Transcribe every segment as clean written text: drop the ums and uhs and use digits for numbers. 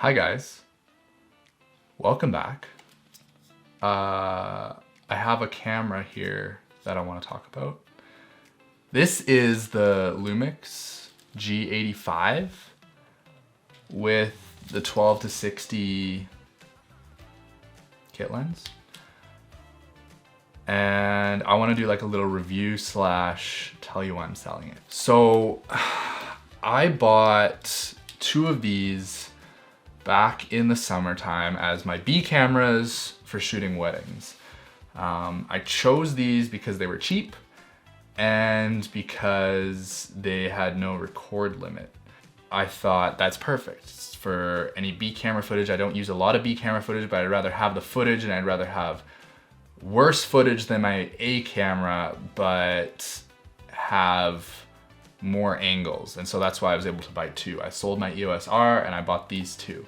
Hi guys, welcome back. I have a camera here that I want to talk about. This is the Lumix G85 with the 12 to 60 kit lens. And I want to do like a little review slash tell you why I'm selling it. So I bought two of these back in the summertime as my B cameras for shooting weddings. I chose these because they were cheap and because they had no record limit. I thought that's perfect for any B camera footage. I don't use a lot of B camera footage, but I'd rather have the footage and I'd rather have worse footage than my A camera, but have more angles. And so that's why I was able to buy two. I sold my EOS R and I bought these two.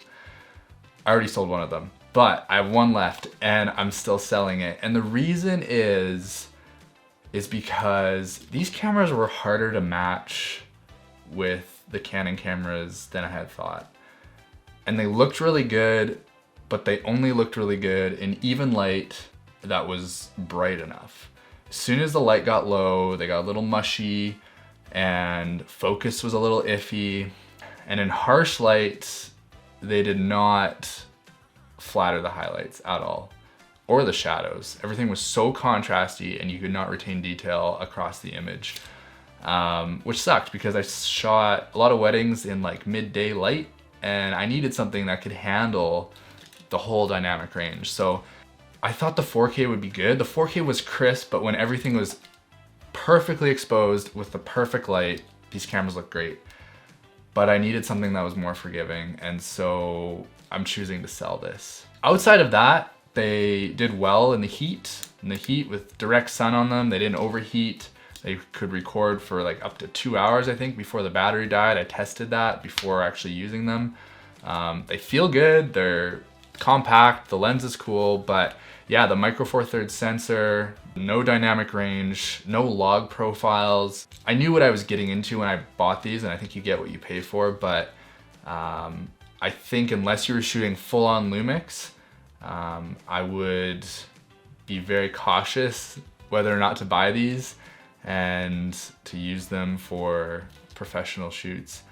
I already sold one of them, but I have one left and I'm still selling it. And the reason is because these cameras were harder to match with the Canon cameras than I had thought. And they looked really good, but they only looked really good in even light that was bright enough. As soon as the light got low, they got a little mushy and focus was a little iffy. And in harsh light, they did not flatter the highlights at all, or the shadows. Everything was so contrasty and you could not retain detail across the image, which sucked because I shot a lot of weddings in like midday light and I needed something that could handle the whole dynamic range. So I thought the 4K would be good. The 4K was crisp, but when everything was perfectly exposed with the perfect light, these cameras look great. But I needed something that was more forgiving, and so I'm choosing to sell this. Outside of that, they did well in the heat. In the heat with direct sun on them, they didn't overheat. They could record for like up to 2 hours, I think, before the battery died. I tested that before actually using them. They feel good, they're compact, the lens is cool, but yeah, the micro four thirds sensor, no dynamic range, no log profiles. I knew what I was getting into when I bought these, and I think you get what you pay for, but I think unless you were shooting full on Lumix, I would be very cautious whether or not to buy these and to use them for professional shoots.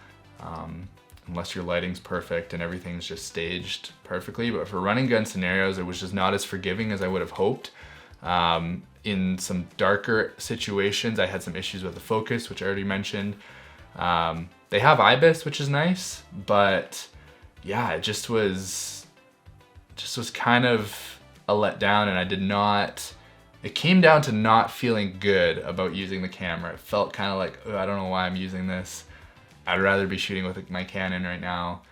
Unless your lighting's perfect and everything's just staged perfectly. But for running gun scenarios, it was just not as forgiving as I would have hoped. In some darker situations, I had some issues with the focus, which I already mentioned. They have IBIS, which is nice, but yeah, it just was kind of a letdown, and it came down to not feeling good about using the camera. It felt kind of like, oh, I don't know why I'm using this. I'd rather be shooting with my Canon right now.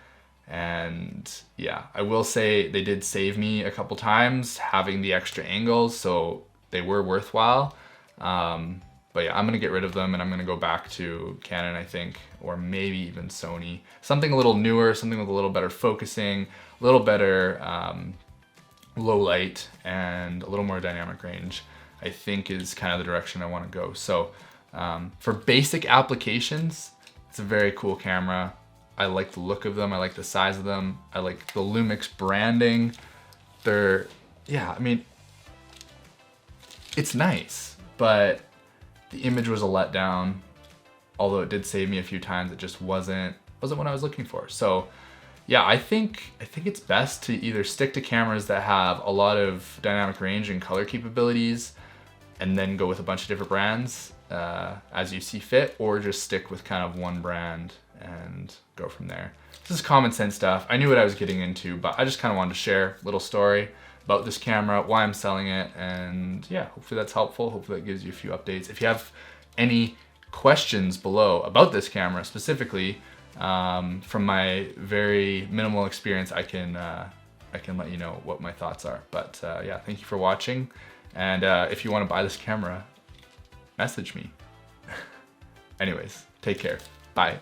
And yeah, I will say they did save me a couple times having the extra angles, so they were worthwhile. But yeah, I'm gonna get rid of them and I'm gonna go back to Canon, I think, or maybe even Sony. Something a little newer, something with a little better focusing, a little better low light, and a little more dynamic range, I think is kind of the direction I wanna go. So for basic applications, it's a very cool camera. I like the look of them. I like the size of them. I like the Lumix branding. Yeah, I mean, it's nice, but the image was a letdown. Although it did save me a few times, it just wasn't what I was looking for. So yeah, I think it's best to either stick to cameras that have a lot of dynamic range and color capabilities and then go with a bunch of different brands as you see fit, or just stick with kind of one brand and go from there. This is common sense stuff. I knew what I was getting into, but I just kind of wanted to share a little story about this camera, why I'm selling it, and yeah, hopefully that's helpful. Hopefully that gives you a few updates. If you have any questions below about this camera specifically, from my very minimal experience, I can let you know what my thoughts are. But yeah, thank you for watching. And if you want to buy this camera, message me. Anyways, take care. Bye.